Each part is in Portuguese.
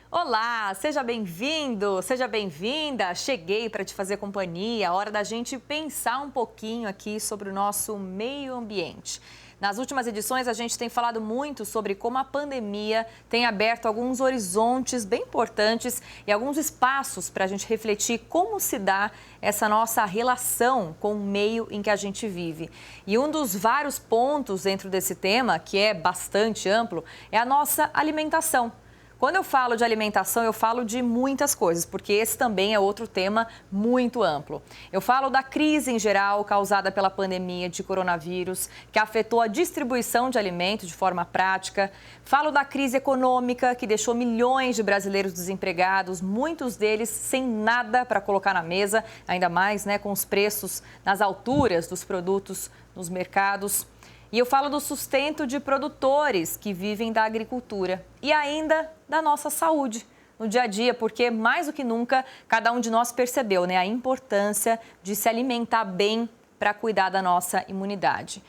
Olá, seja bem-vindo, seja bem-vinda. Cheguei para te fazer companhia. Hora da gente pensar um pouquinho aqui sobre o nosso meio ambiente. Nas últimas edições, a gente tem falado muito sobre como a pandemia tem aberto alguns horizontes bem importantes e alguns espaços para a gente refletir como se dá essa nossa relação com o meio em que a gente vive. E um dos vários pontos dentro desse tema, que é bastante amplo, é a nossa alimentação. Quando eu falo de alimentação, eu falo de muitas coisas, porque esse também é outro tema muito amplo. Eu falo da crise em geral causada pela pandemia de coronavírus, que afetou a distribuição de alimentos de forma prática. Falo da crise econômica, que deixou milhões de brasileiros desempregados, muitos deles sem nada para colocar na mesa, ainda mais, com os preços nas alturas dos produtos nos mercados. E eu falo do sustento de produtores que vivem da agricultura e ainda da nossa saúde no dia a dia, porque mais do que nunca cada um de nós percebeu, a importância de se alimentar bem para cuidar da nossa imunidade.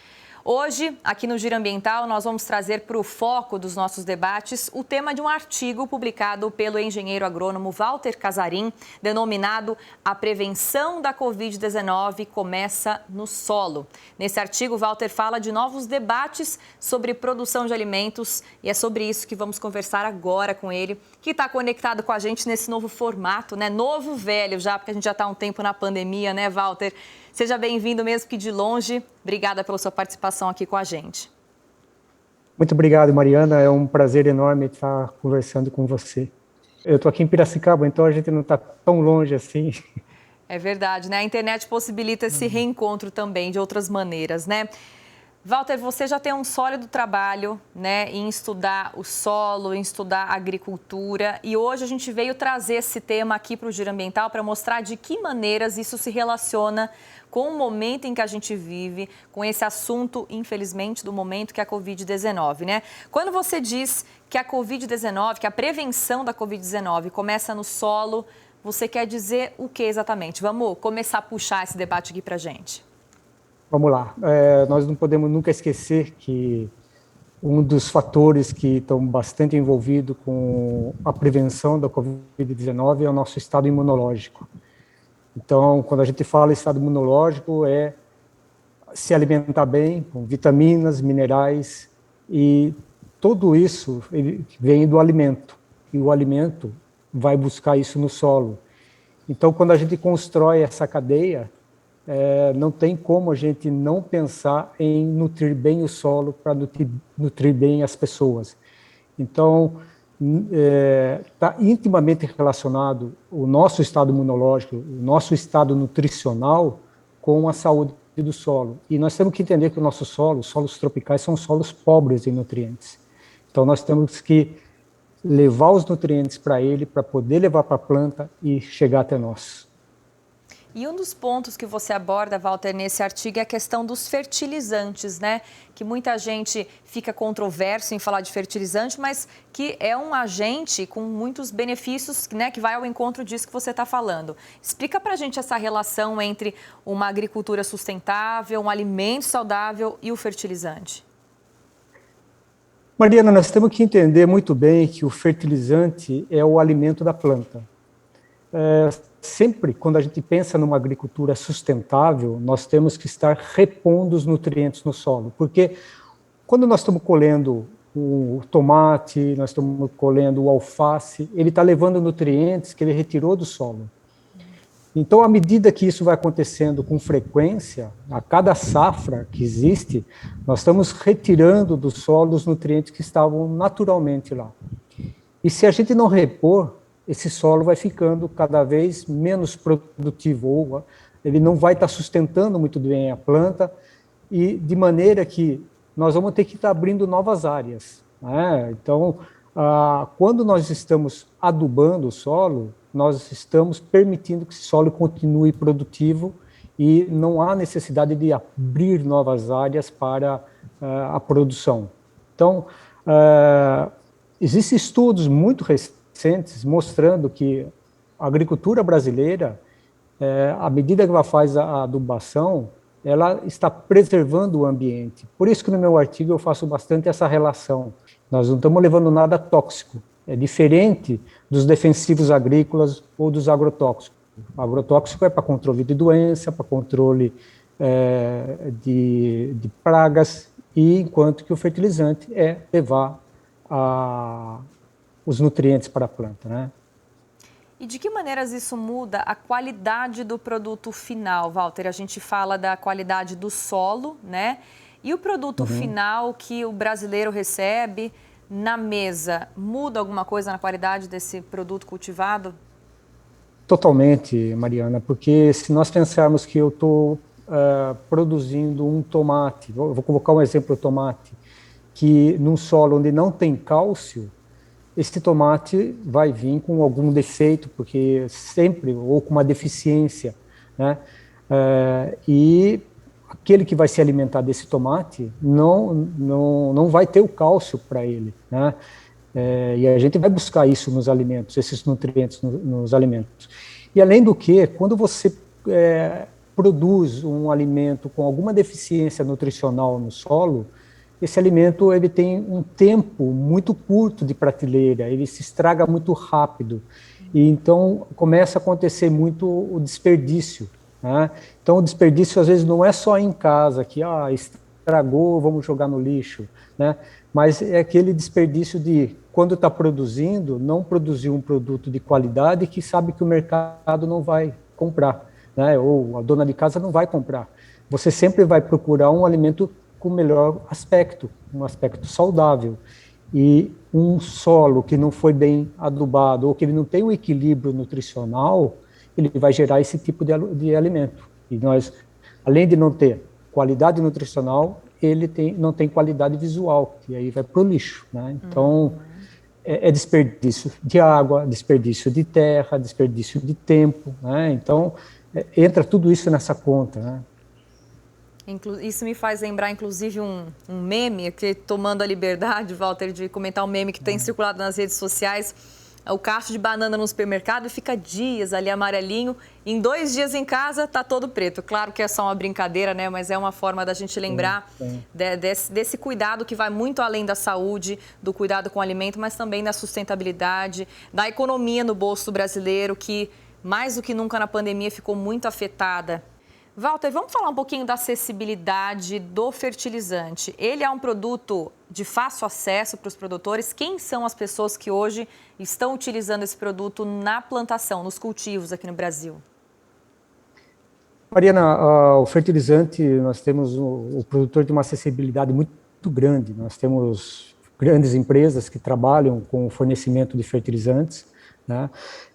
Hoje, aqui no Giro Ambiental, nós vamos trazer para o foco dos nossos debates o tema de um artigo publicado pelo engenheiro agrônomo Walter Casarim, denominado A Prevenção da Covid-19 Começa no Solo. Nesse artigo, Walter fala de novos debates sobre produção de alimentos e é sobre isso que vamos conversar agora com ele, que está conectado com a gente nesse novo formato, novo velho já, porque a gente já está há um tempo na pandemia, Walter? Seja bem-vindo mesmo que de longe. Obrigada pela sua participação aqui com a gente. Muito obrigado, Mariana. É um prazer enorme estar conversando com você. Eu estou aqui em Piracicaba, então a gente não está tão longe assim. É verdade, A internet possibilita esse reencontro também de outras maneiras, Walter, você já tem um sólido trabalho, em estudar o solo, em estudar a agricultura. E hoje a gente veio trazer esse tema aqui para o Giro Ambiental para mostrar de que maneiras isso se relaciona com o momento em que a gente vive, com esse assunto, infelizmente, do momento que é a Covid-19, Quando você diz que a Covid-19, que a prevenção da Covid-19 começa no solo, você quer dizer o que exatamente? Vamos começar a puxar esse debate aqui para a gente. Vamos lá. Nós não podemos nunca esquecer que um dos fatores que estão bastante envolvidos com a prevenção da Covid-19 é o nosso estado imunológico. Então, quando a gente fala estado imunológico, é se alimentar bem, com vitaminas, minerais, e tudo isso ele vem do alimento. E o alimento vai buscar isso no solo. Então, quando a gente constrói essa cadeia, não tem como a gente não pensar em nutrir bem o solo para nutrir bem as pessoas. Então, está intimamente relacionado o nosso estado imunológico, o nosso estado nutricional com a saúde do solo. E nós temos que entender que o nosso solo, os solos tropicais, são solos pobres em nutrientes. Então, nós temos que levar os nutrientes para ele, para poder levar para a planta e chegar até nós. E um dos pontos que você aborda, Walter, nesse artigo é a questão dos fertilizantes, Que muita gente fica controverso em falar de fertilizante, mas que é um agente com muitos benefícios, que vai ao encontro disso que você está falando. Explica para a gente essa relação entre uma agricultura sustentável, um alimento saudável e o fertilizante. Mariana, nós temos que entender muito bem que o fertilizante é o alimento da planta. Sempre, quando a gente pensa numa agricultura sustentável, nós temos que estar repondo os nutrientes no solo, porque quando nós estamos colhendo o tomate, nós estamos colhendo o alface, ele está levando nutrientes que ele retirou do solo. Então, à medida que isso vai acontecendo com frequência, a cada safra que existe, nós estamos retirando do solo os nutrientes que estavam naturalmente lá. E se a gente não repor, esse solo vai ficando cada vez menos produtivo, ou ele não vai estar sustentando muito bem a planta, e de maneira que nós vamos ter que estar abrindo novas áreas. Então, quando nós estamos adubando o solo, nós estamos permitindo que esse solo continue produtivo e não há necessidade de abrir novas áreas para a produção. Então, existem estudos muito recentes mostrando que a agricultura brasileira, à medida que ela faz a adubação, ela está preservando o ambiente. Por isso que no meu artigo eu faço bastante essa relação. Nós não estamos levando nada tóxico. É diferente dos defensivos agrícolas ou dos agrotóxicos. O agrotóxico é para controle de doença, para controle de pragas, e enquanto que o fertilizante é levar os nutrientes para a planta, né? E de que maneiras isso muda a qualidade do produto final, Walter? A gente fala da qualidade do solo, né? E o produto final que o brasileiro recebe na mesa, muda alguma coisa na qualidade desse produto cultivado? Totalmente, Mariana, porque se nós pensarmos que eu estou produzindo um tomate, vou colocar um exemplo do tomate, que num solo onde não tem cálcio, esse tomate vai vir com algum defeito, porque sempre, ou com uma deficiência, né? E aquele que vai se alimentar desse tomate não vai ter o cálcio para ele, né? E a gente vai buscar isso nos alimentos, esses nutrientes nos alimentos. E além do que, quando você produz um alimento com alguma deficiência nutricional no solo, esse alimento ele tem um tempo muito curto de prateleira, ele se estraga muito rápido. E então começa a acontecer muito o desperdício, né? Então o desperdício às vezes não é só em casa, que estragou, vamos jogar no lixo, né? Mas é aquele desperdício de, quando está produzindo, não produzir um produto de qualidade que sabe que o mercado não vai comprar, né? Ou a dona de casa não vai comprar. Você sempre vai procurar um alimento com melhor aspecto, um aspecto saudável. E um solo que não foi bem adubado ou que ele não tem um equilíbrio nutricional, ele vai gerar esse tipo de alimento. E nós, além de não ter qualidade nutricional, ele não tem qualidade visual, e aí vai para o lixo, né? Então, é desperdício de água, desperdício de terra, desperdício de tempo, né? Então, entra tudo isso nessa conta, né? Isso me faz lembrar, inclusive, um meme, que tomando a liberdade, Walter, de comentar um meme que tem circulado nas redes sociais, o cacho de banana no supermercado fica dias ali amarelinho, em 2 dias em casa tá todo preto. Claro que é só uma brincadeira, né? Mas é uma forma da gente lembrar desse cuidado que vai muito além da saúde, do cuidado com o alimento, mas também da sustentabilidade, da economia no bolso do brasileiro, que mais do que nunca na pandemia ficou muito afetada. Walter, vamos falar um pouquinho da acessibilidade do fertilizante. Ele é um produto de fácil acesso para os produtores. Quem são as pessoas que hoje estão utilizando esse produto na plantação, nos cultivos aqui no Brasil? Mariana, o fertilizante, nós temos o produtor de uma acessibilidade muito grande. Nós temos grandes empresas que trabalham com o fornecimento de fertilizantes, né?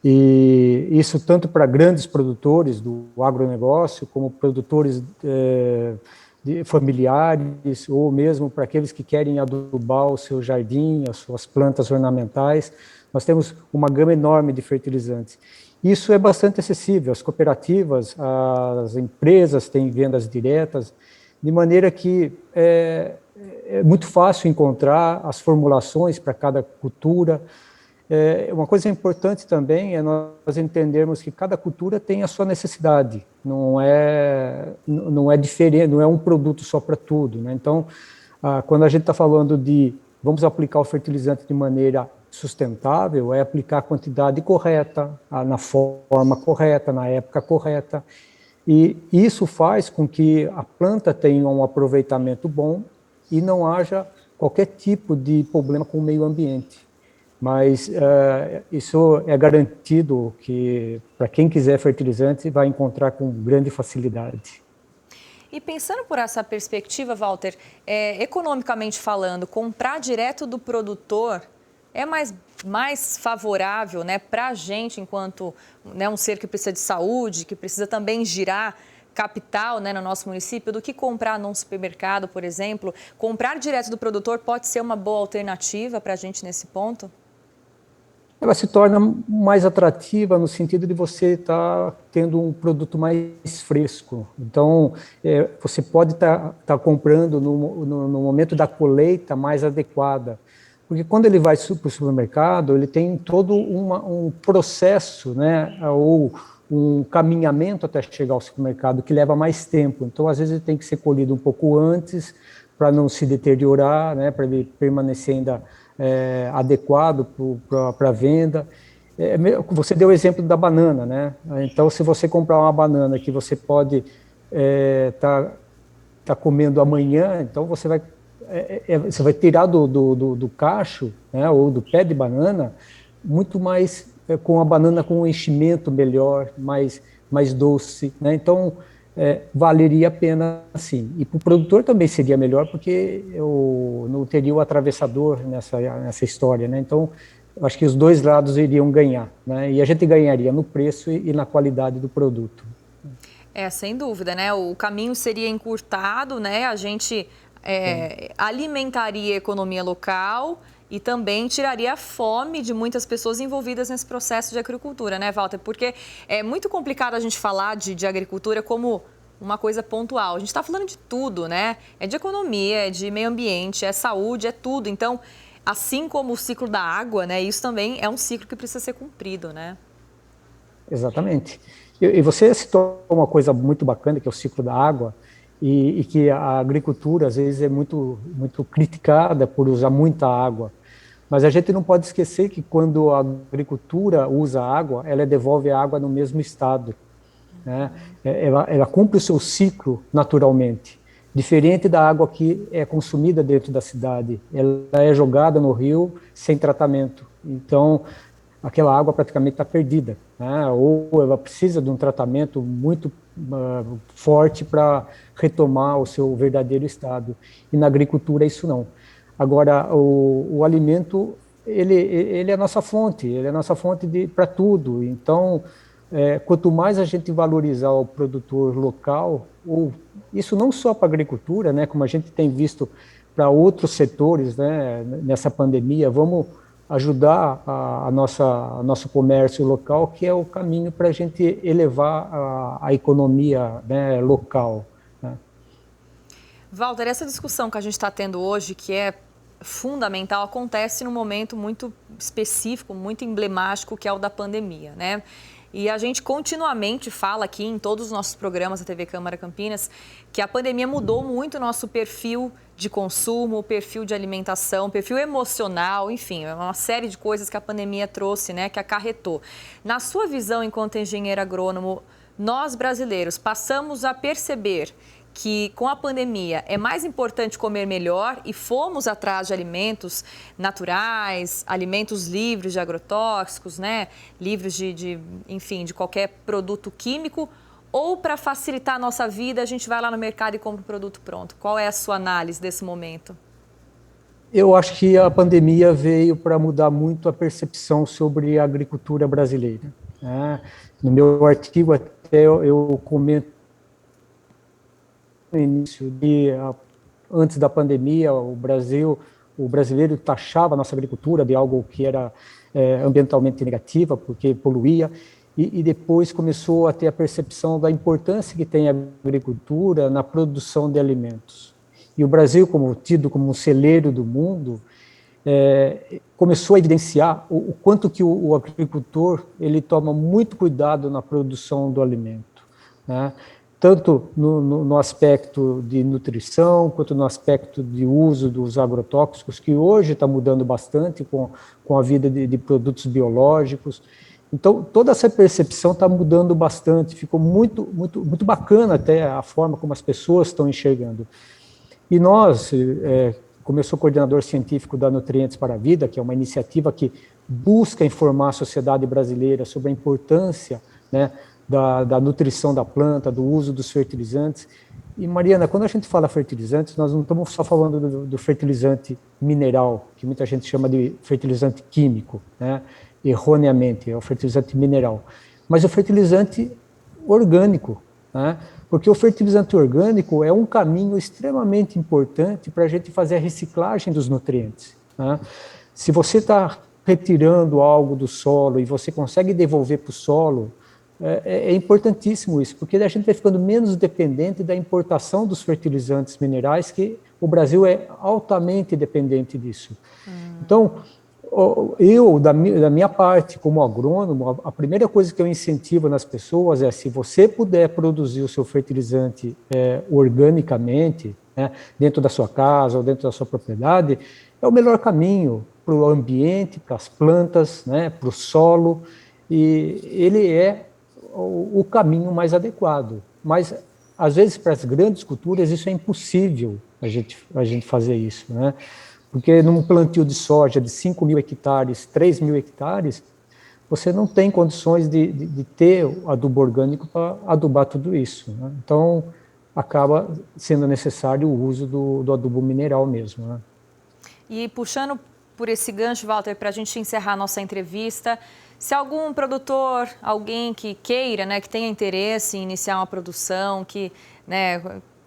E isso tanto para grandes produtores do agronegócio, como produtores familiares, ou mesmo para aqueles que querem adubar o seu jardim, as suas plantas ornamentais. Nós temos uma gama enorme de fertilizantes. Isso é bastante acessível, as cooperativas, as empresas têm vendas diretas, de maneira que é muito fácil encontrar as formulações para cada cultura. Uma coisa importante também é nós entendermos que cada cultura tem a sua necessidade, não é diferente, não é um produto só para tudo, né? Então, quando a gente está falando de vamos aplicar o fertilizante de maneira sustentável, é aplicar a quantidade correta, na forma correta, na época correta, e isso faz com que a planta tenha um aproveitamento bom e não haja qualquer tipo de problema com o meio ambiente. Mas isso é garantido que, para quem quiser fertilizante, vai encontrar com grande facilidade. E pensando por essa perspectiva, Walter, economicamente falando, comprar direto do produtor é mais favorável, né, para a gente, enquanto, né, um ser que precisa de saúde, que precisa também girar capital, né, no nosso município, do que comprar num supermercado, por exemplo? Comprar direto do produtor pode ser uma boa alternativa para a gente nesse ponto? Ela se torna mais atrativa no sentido de você estar tendo um produto mais fresco. Então, você pode estar comprando no momento da colheita mais adequada. Porque quando ele vai para o supermercado, ele tem todo um processo, né, ou um caminhamento até chegar ao supermercado que leva mais tempo. Então, às vezes, ele tem que ser colhido um pouco antes para não se deteriorar, né, para ele permanecer ainda adequado para a venda. Você deu o exemplo da banana, né? Então, se você comprar uma banana que você pode tá comendo amanhã, então você vai tirar do cacho, né, ou do pé de banana, muito mais com a banana com um enchimento melhor, mais doce, né? Então, valeria a pena, sim. E para o produtor também seria melhor, porque eu não teria o atravessador nessa história, né? Então, eu acho que os dois lados iriam ganhar, né? E a gente ganharia no preço e na qualidade do produto. Sem dúvida, né? O caminho seria encurtado, né? A gente alimentaria a economia local e também tiraria a fome de muitas pessoas envolvidas nesse processo de agricultura, né, Walter? Porque é muito complicado a gente falar de agricultura como uma coisa pontual. A gente está falando de tudo, né? É de economia, é de meio ambiente, é saúde, é tudo. Então, assim como o ciclo da água, né? Isso também é um ciclo que precisa ser cumprido, né? Exatamente. E você citou uma coisa muito bacana, que é o ciclo da água, e que a agricultura, às vezes, é muito criticada por usar muita água. Mas a gente não pode esquecer que quando a agricultura usa água, ela devolve a água no mesmo estado, né? Ela cumpre o seu ciclo naturalmente, diferente da água que é consumida dentro da cidade. Ela é jogada no rio sem tratamento. Então, aquela água praticamente está perdida, né? Ou ela precisa de um tratamento muito forte para retomar o seu verdadeiro estado. E na agricultura isso não. Agora, o alimento, ele é a nossa fonte, ele é a nossa fonte para tudo. Então, quanto mais a gente valorizar o produtor local, isso não só para a agricultura, né, como a gente tem visto para outros setores, né, nessa pandemia, vamos ajudar nosso comércio local, que é o caminho para a gente elevar a economia, né, local. Né? Walter, essa discussão que a gente está tendo hoje, que é fundamental, acontece num momento muito específico, muito emblemático, que é o da pandemia, né? E a gente continuamente fala aqui em todos os nossos programas da TV Câmara Campinas que a pandemia mudou muito o nosso perfil de consumo, o perfil de alimentação, o perfil emocional, enfim, é uma série de coisas que a pandemia trouxe, né, que acarretou. Na sua visão, enquanto engenheiro agrônomo, nós brasileiros passamos a perceber que com a pandemia é mais importante comer melhor e fomos atrás de alimentos naturais, alimentos livres de agrotóxicos, né? Livres enfim, de qualquer produto químico, ou para facilitar a nossa vida a gente vai lá no mercado e compra o produto pronto? Qual é a sua análise desse momento? Eu acho que a pandemia veio para mudar muito a percepção sobre a agricultura brasileira, né? No meu artigo até eu comento no início antes da pandemia, o brasileiro taxava a nossa agricultura de algo que era ambientalmente negativa, porque poluía, e depois começou a ter a percepção da importância que tem a agricultura na produção de alimentos. E o Brasil, tido como um celeiro do mundo, começou a evidenciar o quanto que o agricultor ele toma muito cuidado na produção do alimento, né? Tanto no aspecto de nutrição, quanto no aspecto de uso dos agrotóxicos, que hoje está mudando bastante com a vida de produtos biológicos. Então, toda essa percepção está mudando bastante, ficou muito bacana até a forma como as pessoas estão enxergando. E nós, como eu sou coordenador científico da Nutrientes para a Vida, que é uma iniciativa que busca informar a sociedade brasileira sobre a importância, né, da nutrição da planta, do uso dos fertilizantes. E, Mariana, quando a gente fala fertilizantes, nós não estamos só falando do fertilizante mineral, que muita gente chama de fertilizante químico, né? Erroneamente, é o fertilizante mineral. Mas o fertilizante orgânico, né? Porque o fertilizante orgânico é um caminho extremamente importante para a gente fazer a reciclagem dos nutrientes, né? Se você está retirando algo do solo e você consegue devolver para o solo, é importantíssimo isso, porque a gente vai ficando menos dependente da importação dos fertilizantes minerais, que o Brasil é altamente dependente disso. Então, da minha parte, como agrônomo, a primeira coisa que eu incentivo nas pessoas é, se você puder produzir o seu fertilizante organicamente, né, dentro da sua casa ou dentro da sua propriedade, é o melhor caminho, para o ambiente, para as plantas, né, para o solo, e ele é o caminho mais adequado. Mas, às vezes, para as grandes culturas, isso é impossível a gente fazer isso, né? Porque num plantio de soja de 5.000 hectares, 3.000 hectares, você não tem condições de ter o adubo orgânico para adubar tudo isso, né? Então, acaba sendo necessário o uso do adubo mineral mesmo, né? E puxando por esse gancho, Walter, para a gente encerrar a nossa entrevista, se algum produtor, alguém que queira, né, que tenha interesse em iniciar uma produção, que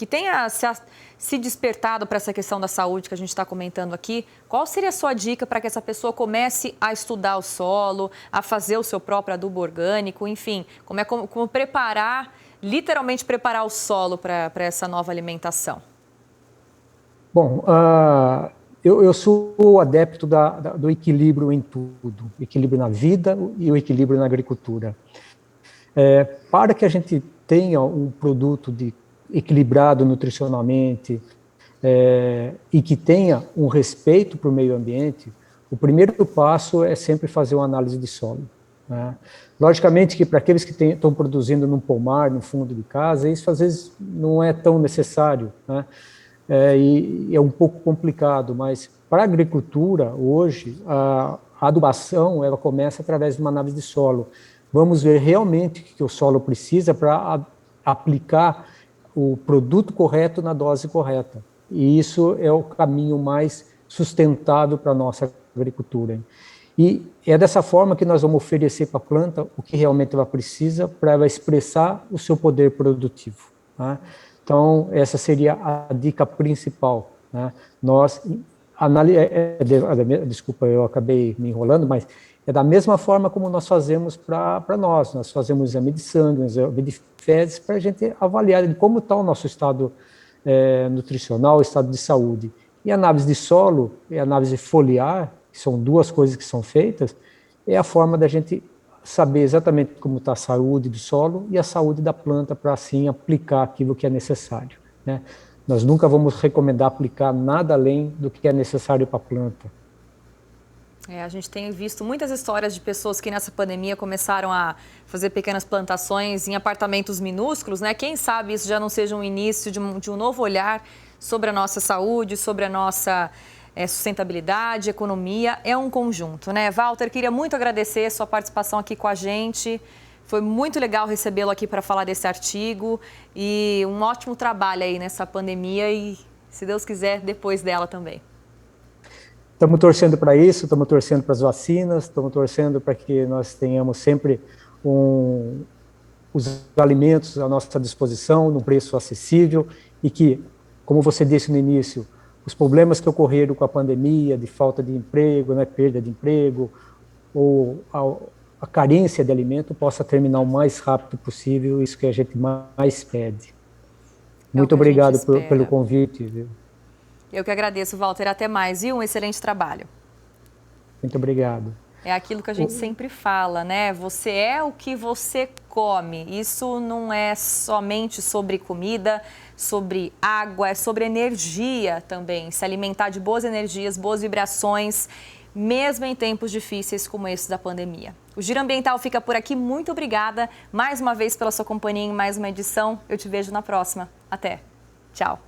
tenha se despertado para essa questão da saúde que a gente está comentando aqui, qual seria a sua dica para que essa pessoa comece a estudar o solo, a fazer o seu próprio adubo orgânico, enfim, como preparar, literalmente preparar o solo para essa nova alimentação? Bom, eu sou adepto do equilíbrio em tudo, equilíbrio na vida e o equilíbrio na agricultura. Para que a gente tenha um produto equilibrado nutricionalmente e que tenha um respeito para o meio ambiente, o primeiro passo é sempre fazer uma análise de solo, né? Logicamente que para aqueles que estão produzindo num pomar, no fundo de casa, isso às vezes não é tão necessário, né? E é um pouco complicado, mas para a agricultura, hoje, a adubação ela começa através de uma análise de solo. Vamos ver realmente o que o solo precisa para aplicar o produto correto na dose correta. E isso é o caminho mais sustentável para a nossa agricultura. E é dessa forma que nós vamos oferecer para a planta o que realmente ela precisa para ela expressar o seu poder produtivo, né? Então, essa seria a dica principal, né? Desculpa, eu acabei me enrolando, mas é da mesma forma como nós fazemos para nós. Nós fazemos exame de sangue, exame de fezes, para a gente avaliar como está o nosso estado nutricional, o estado de saúde. E a análise de solo e a análise foliar, que são duas coisas que são feitas, é a forma da gente saber exatamente como está a saúde do solo e a saúde da planta para, assim, aplicar aquilo que é necessário, né? Nós nunca vamos recomendar aplicar nada além do que é necessário para a planta. A gente tem visto muitas histórias de pessoas que nessa pandemia começaram a fazer pequenas plantações em apartamentos minúsculos, né? Quem sabe isso já não seja um início de um novo olhar sobre a nossa saúde, sobre a nossa sustentabilidade, economia, é um conjunto, né? Walter, queria muito agradecer a sua participação aqui com a gente. Foi muito legal recebê-lo aqui para falar desse artigo e um ótimo trabalho aí nessa pandemia e, se Deus quiser, depois dela também. Estamos torcendo para isso, estamos torcendo para as vacinas, estamos torcendo para que nós tenhamos sempre os alimentos à nossa disposição, num preço acessível e que, como você disse no início, os problemas que ocorreram com a pandemia, de falta de emprego, né, perda de emprego, ou a carência de alimento possa terminar o mais rápido possível, isso que a gente mais pede. Muito obrigado pelo convite. Viu? Eu que agradeço, Walter. Até mais. E um excelente trabalho. Muito obrigado. É aquilo que a gente sempre fala, né? Você é o que você come. Isso não é somente sobre comida, sobre água, é sobre energia também. Se alimentar de boas energias, boas vibrações, mesmo em tempos difíceis como esse da pandemia. O Giro Ambiental fica por aqui. Muito obrigada mais uma vez pela sua companhia em mais uma edição. Eu te vejo na próxima. Até. Tchau.